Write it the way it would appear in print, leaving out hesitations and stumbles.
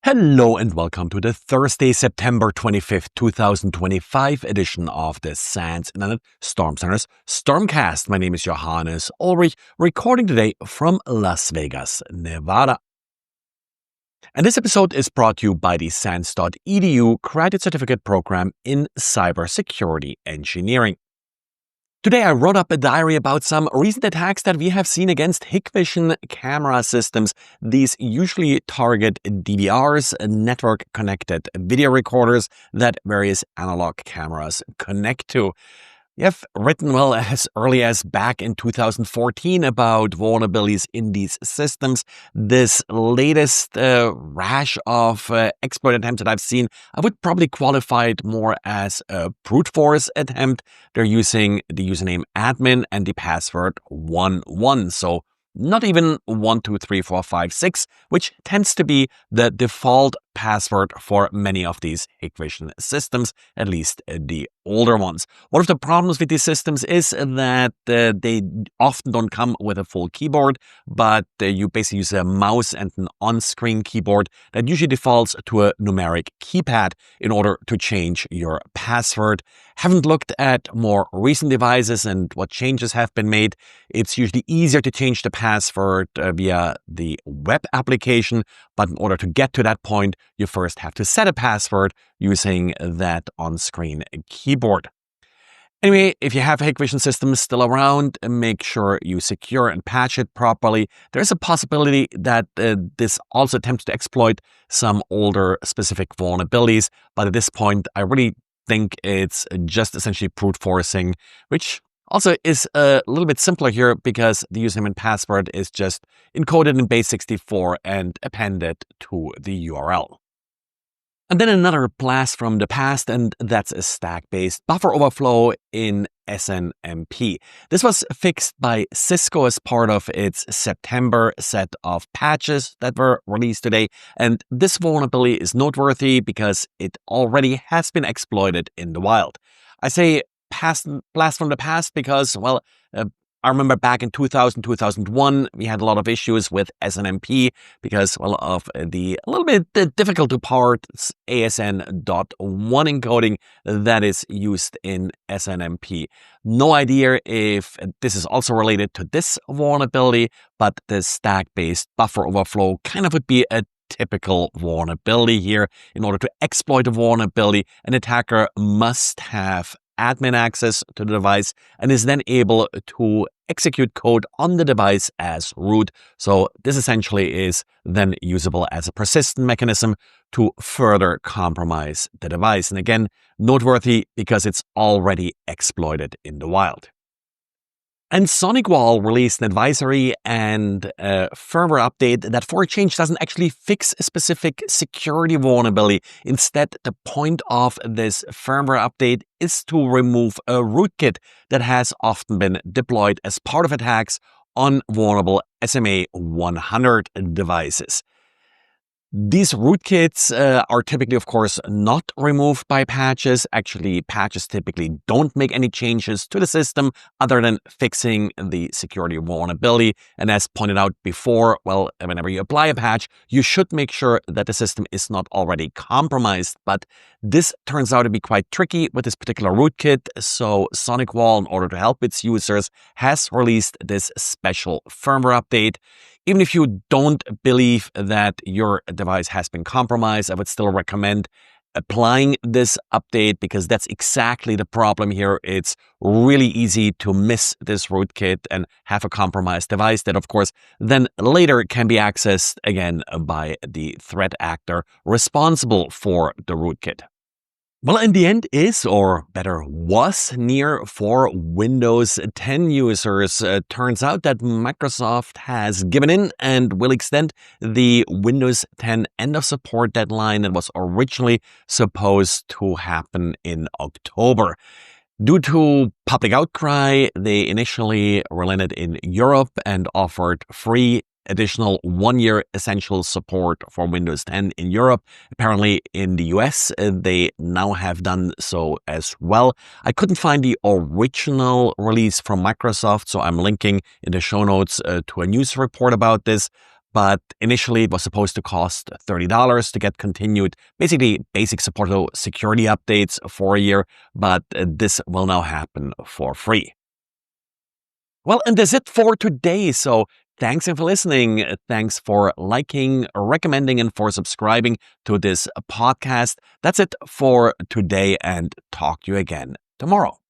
Hello and welcome to the Thursday, September 25th, 2025 edition of the SANS Internet Storm Center's Stormcast. My name is Johannes Ulrich, recording today from Las Vegas, Nevada. And this episode is brought to you by the SANS.edu Credit Certificate Program in Cybersecurity Engineering. Today I wrote up a diary about some recent attacks that we have seen against Hikvision camera systems. These usually target DVRs, network-connected video recorders that various analog cameras connect to. We have written, as early as back in 2014 about vulnerabilities in these systems. This latest rash of exploit attempts that I've seen, I would probably qualify it more as a brute force attempt. They're using the username admin and the password 11. So not even 1, 2, 3, 4, 5, 6, which tends to be the default password for many of these Hikvision systems, at least the older ones. One of the problems with these systems is that they often don't come with a full keyboard, but you basically use a mouse and an on-screen keyboard that usually defaults to a numeric keypad in order to change your password. Haven't looked at more recent devices and what changes have been made. It's usually easier to change the password via the web application, but in order to get to that point, you first have to set a password using that on-screen keyboard. Anyway, if you have a Hikvision system still around, make sure you secure and patch it properly. There's a possibility that this also attempts to exploit some older specific vulnerabilities, but at this point, I really think it's just essentially brute forcing, which also is a little bit simpler here because the username and password is just encoded in base 64 and appended to the URL. And then another blast from the past, and that's a stack-based buffer overflow in SNMP. This was fixed by Cisco as part of its September set of patches that were released today. And this vulnerability is noteworthy because it already has been exploited in the wild. I say blast from the past because, I remember back in 2000, 2001, we had a lot of issues with SNMP because, of the a little bit difficult to part ASN.1 encoding that is used in SNMP. No idea if this is also related to this vulnerability, but the stack-based buffer overflow kind of would be a typical vulnerability here. In order to exploit a vulnerability, an attacker must have admin access to the device and is then able to execute code on the device as root. So this essentially is then usable as a persistent mechanism to further compromise the device. And again, noteworthy because it's already exploited in the wild. And SonicWall released an advisory and a firmware update that for a change doesn't actually fix a specific security vulnerability. Instead, the point of this firmware update is to remove a rootkit that has often been deployed as part of attacks on vulnerable SMA 100 devices. These rootkits are typically, of course, not removed by patches. Actually, patches typically don't make any changes to the system other than fixing the security vulnerability. And as pointed out before, whenever you apply a patch, you should make sure that the system is not already compromised. But this turns out to be quite tricky with this particular rootkit. So SonicWall, in order to help its users, has released this special firmware update. Even if you don't believe that your device has been compromised, I would still recommend applying this update because that's exactly the problem here. It's really easy to miss this rootkit and have a compromised device that, of course, then later can be accessed again by the threat actor responsible for the rootkit. Well, in the end is, or better was, near for Windows 10 users. Turns out that Microsoft has given in and will extend the Windows 10 end of support deadline that was originally supposed to happen in October. Due to public outcry, they initially relented in Europe and offered free additional 1-year essential support for Windows 10 in Europe. Apparently in the US, they now have done so as well. I couldn't find the original release from Microsoft, so I'm linking in the show notes to a news report about this. But initially, it was supposed to cost $30 to get continued, basically basic support of security updates for a year, but this will now happen for free. Well, and that's it for today. So thanks for listening. Thanks for liking, recommending, and for subscribing to this podcast. That's it for today, and talk to you again tomorrow.